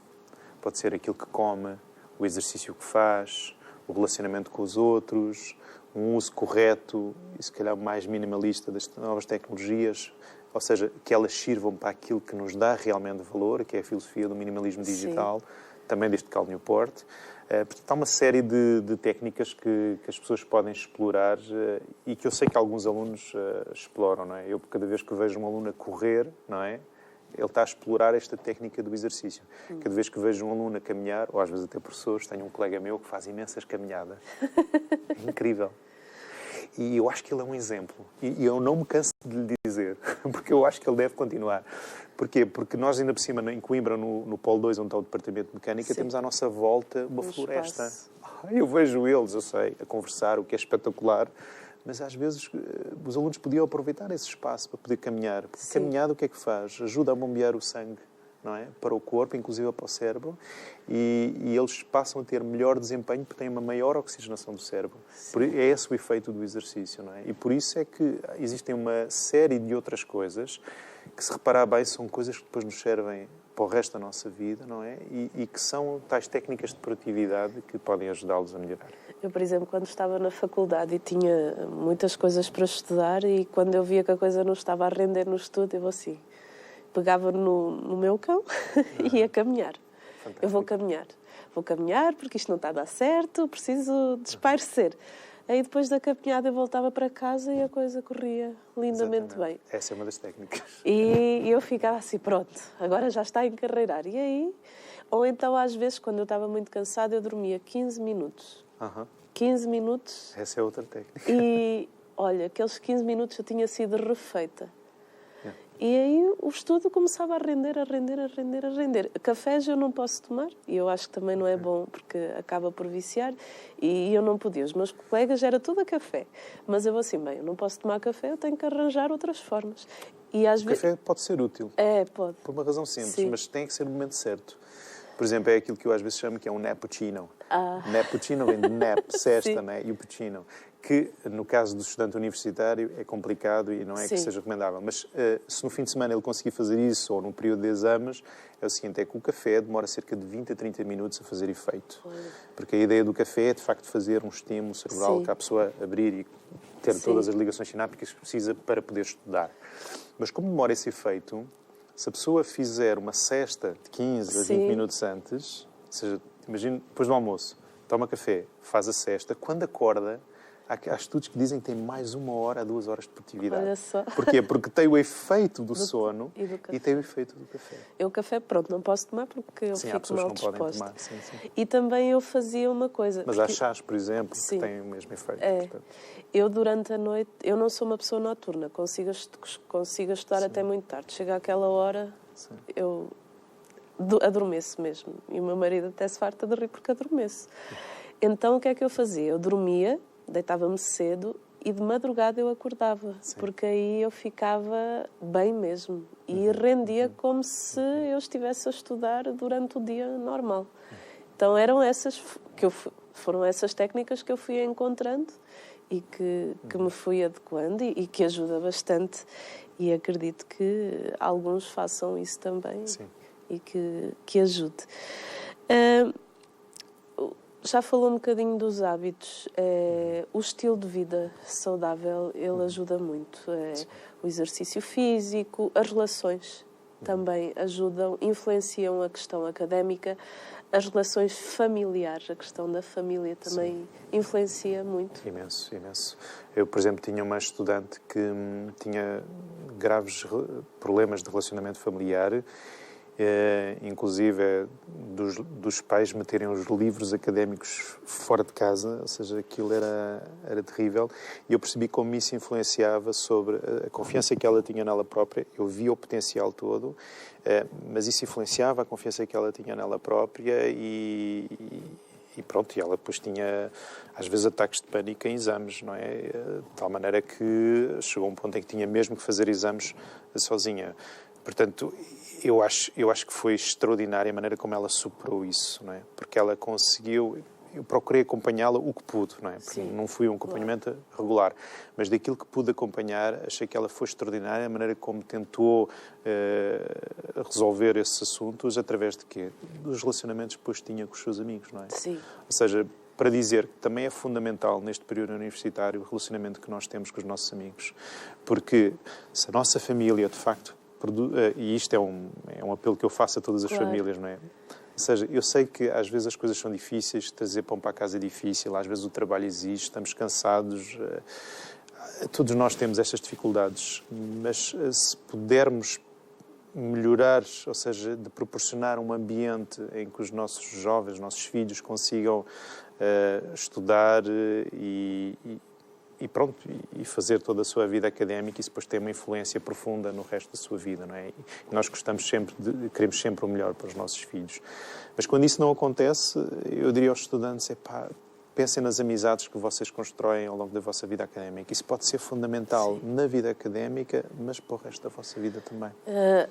pode ser aquilo que come, o exercício que faz, o relacionamento com os outros, um uso correto e se calhar mais minimalista das novas tecnologias, ou seja, que elas sirvam para aquilo que nos dá realmente valor, que é a filosofia do minimalismo digital, também deste Cal Newport. Portanto, há uma série de técnicas que as pessoas podem explorar e que eu sei que alguns alunos exploram, não é? Eu, cada vez que vejo um aluno a correr, não é? Ele está a explorar esta técnica do exercício. Cada vez que vejo um aluno a caminhar, ou às vezes até professores, tenho um colega meu que faz imensas caminhadas. É incrível. E eu acho que ele é um exemplo. E eu não me canso de lhe dizer, porque eu acho que ele deve continuar. Porquê? Porque nós, ainda por cima, em Coimbra, no Polo 2, onde está o Departamento de Mecânica, temos à nossa volta uma floresta. Eu vejo eles, eu sei, a conversar, o que é espetacular. Mas às vezes os alunos podiam aproveitar esse espaço para poder caminhar. Porque caminhada o que é que faz? Ajuda a bombear o sangue, não é? Para o corpo, inclusive para o cérebro, e eles passam a ter melhor desempenho porque têm uma maior oxigenação do cérebro. É esse o efeito do exercício, não é? E por isso é que existem uma série de outras coisas que, se reparar bem, são coisas que depois nos servem para o resto da nossa vida, não é? E que são tais técnicas de produtividade que podem ajudá-los a melhorar. Eu, por exemplo, quando estava na faculdade e tinha muitas coisas para estudar, e quando eu via que a coisa não estava a render no estudo, eu assim, pegava no meu cão e ia caminhar. Fantástico. Eu vou caminhar porque isto não está a dar certo, preciso espairecer. Aí depois da caminhada eu voltava para casa e a coisa corria lindamente bem. Essa é uma das técnicas. E eu ficava assim, pronto, agora já está a encarreirar. E aí, ou então às vezes quando eu estava muito cansada eu dormia 15 minutos. 15 minutos. Essa é outra técnica. E olha, aqueles 15 minutos eu tinha sido refeita. E aí o estudo começava a render. Cafés eu não posso tomar, e eu acho que também não é bom, porque acaba por viciar, e eu não podia. Os meus colegas era tudo a café. Mas eu assim, bem, eu não posso tomar café, eu tenho que arranjar outras formas. E às vezes... O café pode ser útil. Pode. Por uma razão simples, mas tem que ser no momento certo. Por exemplo, é aquilo que eu às vezes chamo que é um nappuccino. Nappuccino vem de nap, sesta, né? E o puccino. Que, no caso do estudante universitário, é complicado e não é que seja recomendável. Mas se no fim de semana ele conseguir fazer isso, ou num período de exames, é o seguinte, é que o café demora cerca de 20 a 30 minutos a fazer efeito. Porque a ideia do café é, de facto, fazer um estímulo cerebral que a pessoa abrir e ter todas as ligações sinápticas que precisa para poder estudar. Mas como demora esse efeito, se a pessoa fizer uma cesta de 15 a 20 minutos antes, ou seja, imagine, depois do almoço, toma café, faz a cesta, quando acorda, há estudos que dizem que tem mais 1 hora a 2 horas de produtividade. Olha só. Porquê? Porque tem o efeito do sono e tem o efeito do café. Eu café, pronto, não posso tomar porque eu fico mal disposta. Podem tomar. Sim. E também eu fazia uma coisa... Mas há chás, por exemplo, que têm o mesmo efeito. Portanto. Eu, durante a noite, eu não sou uma pessoa noturna, consigo estudar até muito tarde. Chega àquela hora, eu adormeço mesmo. E o meu marido até se farta de rir porque adormeço. Então, o que é que eu fazia? Eu dormia, deitava-me cedo e de madrugada eu acordava, porque aí eu ficava bem mesmo e rendia como se eu estivesse a estudar durante o dia normal. Então foram essas técnicas que eu fui encontrando e que me fui adequando e que ajuda bastante, e acredito que alguns façam isso também e que ajude. Já falou um bocadinho dos hábitos. O estilo de vida saudável, ele ajuda muito. O exercício físico, as relações também ajudam, influenciam a questão académica, as relações familiares, a questão da família também influencia muito. Imenso. Eu, por exemplo, tinha uma estudante que tinha graves problemas de relacionamento familiar, inclusive dos pais meterem os livros académicos fora de casa, ou seja, aquilo era terrível, e eu percebi como isso influenciava sobre a confiança que ela tinha nela própria. Eu via o potencial todo, mas isso influenciava a confiança que ela tinha nela própria e E pronto, e ela depois tinha, às vezes, ataques de pânico em exames, não é? De tal maneira que chegou a um ponto em que tinha mesmo que fazer exames sozinha. Portanto, eu acho que foi extraordinária a maneira como ela superou isso, não é? Porque ela conseguiu... Eu procurei acompanhá-la o que pude, não é? Porque não fui um acompanhamento regular, mas daquilo que pude acompanhar, achei que ela foi extraordinária, a maneira como tentou resolver esses assuntos através de quê? Dos relacionamentos que depois tinha com os seus amigos, não é? Sim. Ou seja, para dizer que também é fundamental neste período universitário o relacionamento que nós temos com os nossos amigos, porque se a nossa família, de facto, e isto é um apelo que eu faço a todas as famílias, não é? Ou seja, eu sei que às vezes as coisas são difíceis, trazer pão para a casa é difícil, às vezes o trabalho exige, estamos cansados, todos nós temos estas dificuldades, mas se pudermos melhorar, ou seja, de proporcionar um ambiente em que os nossos jovens, os nossos filhos consigam estudar e pronto, e fazer toda a sua vida académica, isso depois tem uma influência profunda no resto da sua vida, não é? E nós queremos sempre o melhor para os nossos filhos. Mas quando isso não acontece, eu diria aos estudantes, pensem nas amizades que vocês constroem ao longo da vossa vida académica. Isso pode ser fundamental na vida académica, mas para o resto da vossa vida também.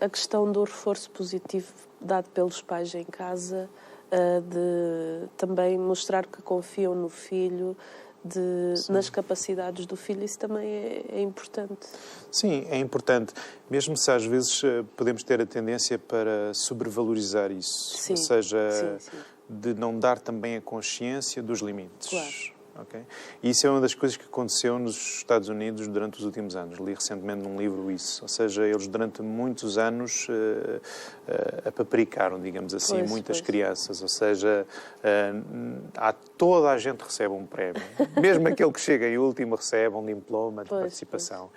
A questão do reforço positivo dado pelos pais em casa, de também mostrar que confiam no filho, nas capacidades do filho, isso também é importante. Sim, é importante. Mesmo se às vezes podemos ter a tendência para sobrevalorizar isso. Sim, ou seja, sim. de não dar também a consciência dos limites. Claro. Okay? E isso é uma das coisas que aconteceu nos Estados Unidos durante os últimos anos. Li recentemente num livro isso. Ou seja, eles durante muitos anos apaparicaram, digamos assim, muitas crianças. Ou seja, toda a gente recebe um prémio. Mesmo aquele que chega em último recebe um diploma de participação.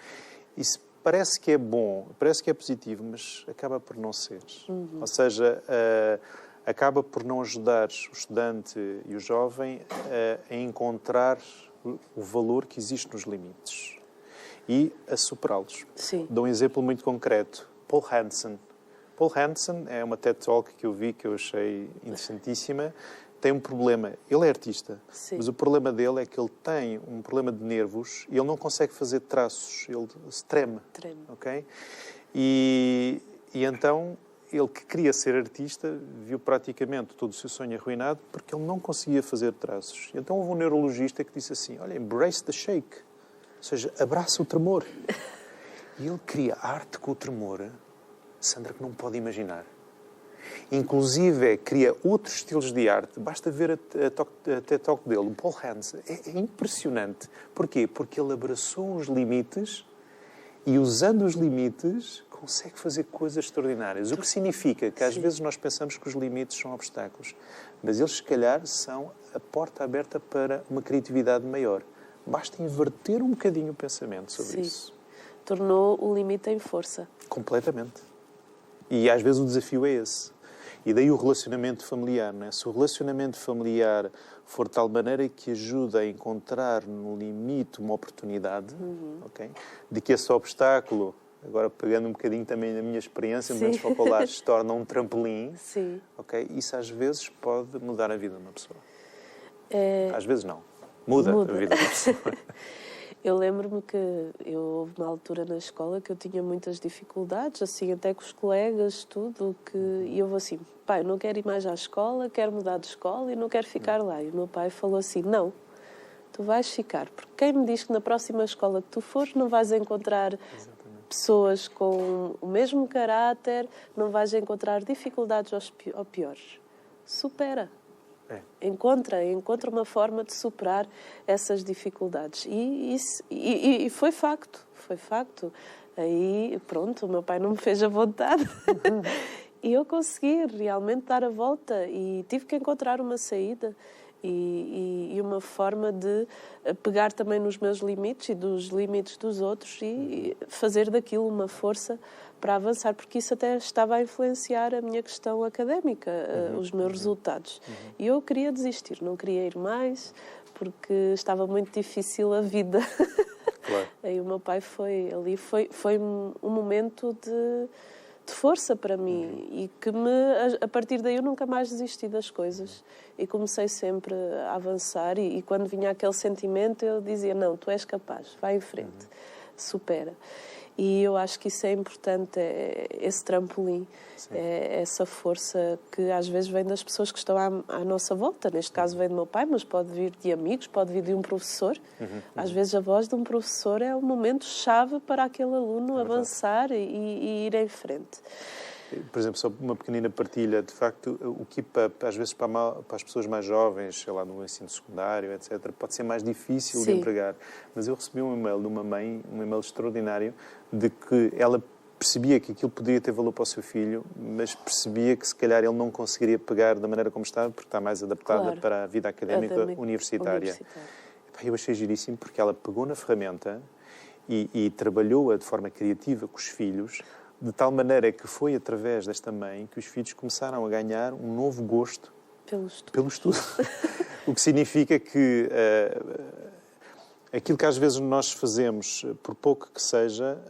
Isso parece que é bom, parece que é positivo, mas acaba por não ser. Ou seja... acaba por não ajudar o estudante e o jovem a encontrar o valor que existe nos limites e a superá-los. Dou um exemplo muito concreto. Paul Hansen. Paul Hansen é uma TED Talk que eu vi, que eu achei interessantíssima. Tem um problema. Ele é artista, mas o problema dele é que ele tem um problema de nervos e ele não consegue fazer traços. Ele se treme. Okay? E então... Ele que queria ser artista viu praticamente todo o seu sonho arruinado porque ele não conseguia fazer traços. Então houve um neurologista que disse assim, olha, embrace the shake, ou seja, abraça o tremor. E ele cria arte com o tremor, Sandra, que não pode imaginar. Inclusive, cria outros estilos de arte. Basta ver a TED Talk dele, o Paul Hansen. É impressionante. Porquê? Porque ele abraçou os limites e, usando os limites, consegue fazer coisas extraordinárias. O que significa que, às vezes, nós pensamos que os limites são obstáculos. Mas eles, se calhar, são a porta aberta para uma criatividade maior. Basta inverter um bocadinho o pensamento sobre isso. Tornou o limite em força. Completamente. E, às vezes, o desafio é esse. E daí o relacionamento familiar, não é? Se o relacionamento familiar for de tal maneira que ajuda a encontrar no limite uma oportunidade, okay? De que esse obstáculo, agora pegando um bocadinho também na minha experiência, momentos populares, se torna um trampolim, okay? Isso às vezes pode mudar a vida de uma pessoa. Às vezes não. Muda a vida de uma pessoa. Eu lembro-me que houve uma altura na escola que eu tinha muitas dificuldades, assim, até com os colegas, tudo, e eu vou assim, pai, não quero ir mais à escola, quero mudar de escola e não quero ficar lá. E o meu pai falou assim, não, tu vais ficar, porque quem me diz que na próxima escola que tu fores não vais encontrar pessoas com o mesmo caráter, não vais encontrar dificuldades ou piores. Supera. Encontra uma forma de superar essas dificuldades. E foi facto. Aí, pronto, o meu pai não me fez a vontade. E eu consegui realmente dar a volta e tive que encontrar uma saída e uma forma de pegar também nos meus limites e dos limites dos outros e fazer daquilo uma força para avançar, porque isso até estava a influenciar a minha questão académica, os meus resultados. E eu queria desistir, não queria ir mais, porque estava muito difícil a vida. Claro. Aí o meu pai foi um momento de de força para mim e que a partir daí eu nunca mais desisti das coisas e comecei sempre a avançar e quando vinha aquele sentimento eu dizia, não, tu és capaz, vai em frente, supera. E eu acho que isso é importante, esse trampolim, essa força que às vezes vem das pessoas que estão à nossa volta. Neste caso vem do meu pai, mas pode vir de amigos, pode vir de um professor. Às vezes a voz de um professor é um momento-chave para aquele aluno avançar e ir em frente. Por exemplo, só uma pequenina partilha, de facto, o que às vezes para as pessoas mais jovens, sei lá, no ensino secundário, etc., pode ser mais difícil de empregar. Mas eu recebi um e-mail de uma mãe, um e-mail extraordinário, de que ela percebia que aquilo poderia ter valor para o seu filho, mas percebia que se calhar ele não conseguiria pegar da maneira como estava, porque está mais adaptada para a vida académica universitária. Eu achei giríssimo, porque ela pegou na ferramenta e trabalhou-a de forma criativa com os filhos, de tal maneira que foi através desta mãe que os filhos começaram a ganhar um novo gosto pelo estudo. O que significa que aquilo que às vezes nós fazemos, por pouco que seja,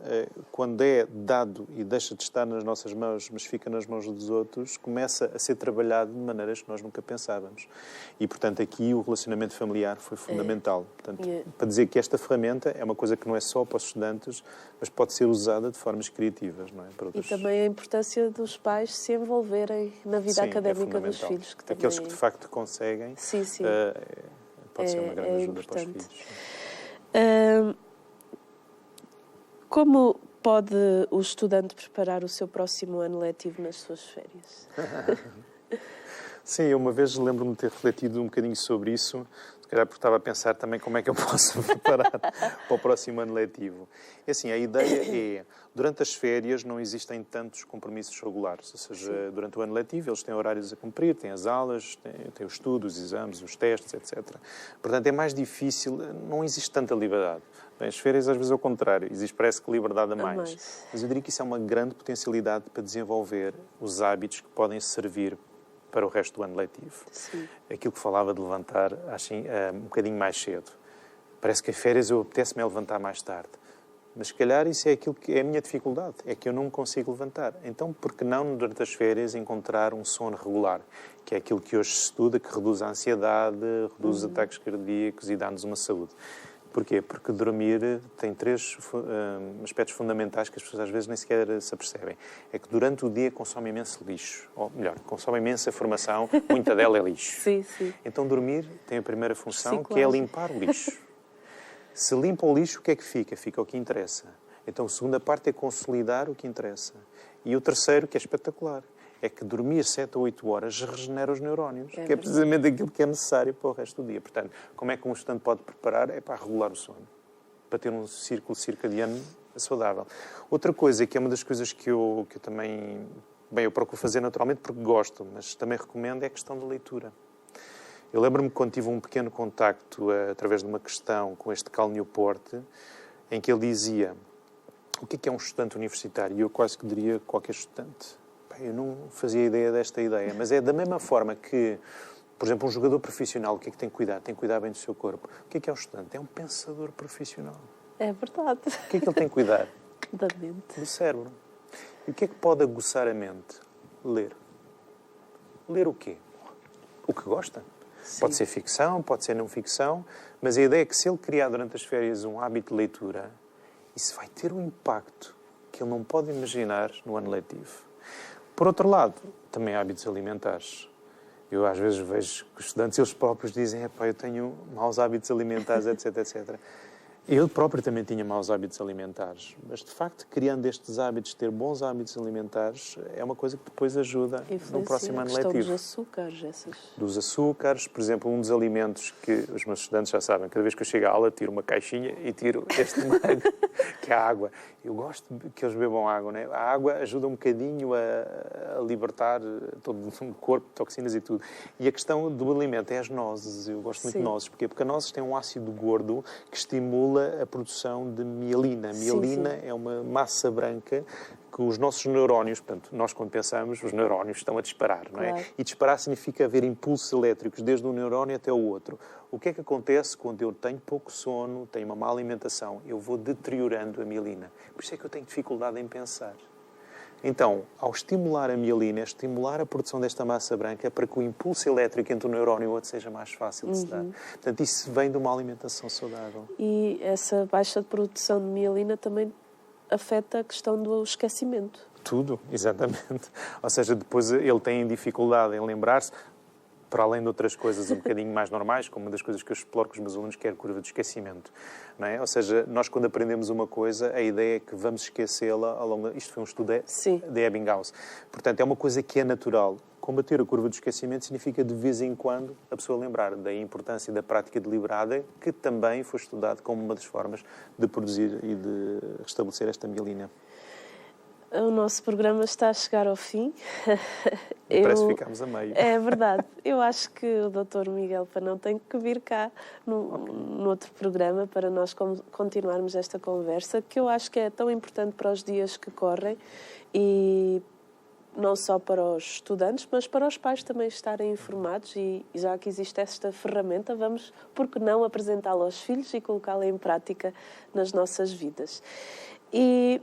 quando é dado e deixa de estar nas nossas mãos, mas fica nas mãos dos outros, começa a ser trabalhado de maneiras que nós nunca pensávamos. E, portanto, aqui o relacionamento familiar foi fundamental. Portanto, para dizer que esta ferramenta é uma coisa que não é só para os estudantes, mas pode ser usada de formas criativas, não é? Para outros... E também a importância dos pais se envolverem na vida académica dos filhos. Que também... Aqueles que de facto conseguem, pode ser uma grande ajuda para os filhos. Como pode o estudante preparar o seu próximo ano letivo nas suas férias? Sim, eu uma vez lembro-me de ter refletido um bocadinho sobre isso, se calhar porque estava a pensar também como é que eu posso preparar para o próximo ano letivo. É assim, a ideia é, durante as férias não existem tantos compromissos regulares, ou seja, durante o ano letivo eles têm horários a cumprir, têm as aulas, têm o estudo, os exames, os testes, etc. Portanto, é mais difícil, não existe tanta liberdade. Bem, as férias às vezes é o contrário, existe parece que liberdade a mais. Mas eu diria que isso é uma grande potencialidade para desenvolver os hábitos que podem servir para o resto do ano letivo. Sim. Aquilo que falava de levantar assim, um bocadinho mais cedo. Parece que as férias eu apetece-me levantar mais tarde. Mas se calhar isso é aquilo que é a minha dificuldade, é que eu não me consigo levantar. Então, por que não durante as férias encontrar um sono regular? Que é aquilo que hoje se estuda, que reduz a ansiedade, reduz os ataques cardíacos e dá-nos uma saúde. Porquê? Porque dormir tem 3 aspectos fundamentais que as pessoas às vezes nem sequer se apercebem. É que durante o dia consome imenso lixo. Ou melhor, consome imensa informação, muita dela é lixo. Sim, sim. Então dormir tem a primeira função, que é limpar o lixo. Se limpa o lixo, o que é que fica? Fica o que interessa. Então a segunda parte é consolidar o que interessa. E o terceiro, que é espetacular, é que dormir 7 ou 8 horas regenera os neurónios, que é precisamente aquilo que é necessário para o resto do dia. Portanto, como é que um estudante pode preparar? É para regular o sono, para ter um círculo circadiano saudável. Outra coisa, que é uma das coisas que eu também... Bem, eu procuro fazer naturalmente porque gosto, mas também recomendo, é a questão da leitura. Eu lembro-me quando tive um pequeno contacto, através de uma questão, com este Cal Newport, em que ele dizia o que é um estudante universitário? E eu quase que diria qualquer estudante. Eu não fazia ideia desta ideia, mas é da mesma forma que, por exemplo, um jogador profissional, o que é que tem que cuidar? Tem que cuidar bem do seu corpo. O que é um estudante? É um pensador profissional. É verdade. O que é que ele tem que cuidar? Da mente. Do cérebro. E o que é que pode aguçar a mente? Ler. Ler o quê? O que gosta. Sim. Pode ser ficção, pode ser não ficção, mas a ideia é que se ele criar durante as férias um hábito de leitura, isso vai ter um impacto que ele não pode imaginar no ano letivo. Por outro lado, também hábitos alimentares. Eu às vezes vejo que os estudantes, eles próprios dizem, eu tenho maus hábitos alimentares, etc, etc. Eu próprio também tinha maus hábitos alimentares, mas de facto, criando estes hábitos, ter bons hábitos alimentares, é uma coisa que depois ajuda no próximo ano letivo. Dos açúcares, Dos açúcares, por exemplo, um dos alimentos que os meus estudantes já sabem, cada vez que eu chego à aula, tiro uma caixinha e tiro este mago, que é a água. Eu gosto que eles bebam água, né? A água ajuda um bocadinho a libertar todo o corpo, toxinas e tudo. E a questão do alimento é as nozes. Eu gosto muito de nozes. Porquê? Porque a nozes tem um ácido gordo que estimula a produção de mielina. A mielina é uma massa branca que os nossos neurónios, portanto, nós quando pensamos, os neurónios estão a disparar, não é? Claro. E disparar significa haver impulsos elétricos desde um neurónio até o outro. O que é que acontece quando eu tenho pouco sono, tenho uma má alimentação? Eu vou deteriorando a mielina. Por isso é que eu tenho dificuldade em pensar. Então, ao estimular a mielina, estimular a produção desta massa branca para que o impulso elétrico entre um neurónio e o outro seja mais fácil de se dar. Portanto, isso vem de uma alimentação saudável. E essa baixa de produção de mielina também afeta a questão do esquecimento. Tudo, exatamente. Ou seja, depois ele tem dificuldade em lembrar-se, para além de outras coisas um bocadinho mais normais, como uma das coisas que eu exploro com os meus alunos, que é a curva de esquecimento. Não é? Ou seja, nós quando aprendemos uma coisa, a ideia é que vamos esquecê-la ao longo... Isto foi um estudo de Ebbinghaus. Portanto, é uma coisa que é natural. Combater a curva do esquecimento significa, de vez em quando, a pessoa lembrar. Daí a importância da prática deliberada, que também foi estudado como uma das formas de produzir e de restabelecer esta mielina. O nosso programa está a chegar ao fim. Parece que ficámos a meio. É verdade. Eu acho que o Dr. Miguel Panão tem que vir cá no outro programa para nós continuarmos esta conversa, que eu acho que é tão importante para os dias que correm e não só para os estudantes, mas para os pais também estarem informados e já que existe esta ferramenta, vamos, por que não, apresentá-la aos filhos e colocá-la em prática nas nossas vidas. E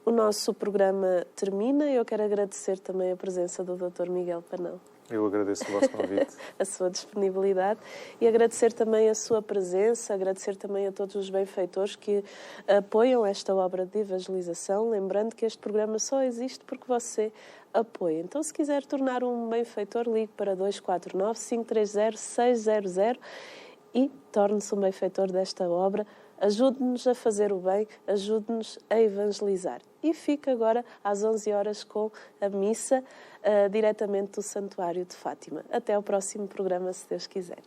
o nosso programa termina e eu quero agradecer também a presença do Dr. Miguel Panão. Eu agradeço o vosso convite. A sua disponibilidade e agradecer também a sua presença, agradecer também a todos os benfeitores que apoiam esta obra de evangelização, lembrando que este programa só existe porque você apoia. Então, se quiser tornar um benfeitor, ligue para 249-530-600 e torne-se um benfeitor desta obra. Ajude-nos a fazer o bem, ajude-nos a evangelizar. E fica agora às 11 horas com a missa diretamente do Santuário de Fátima. Até ao próximo programa, se Deus quiser.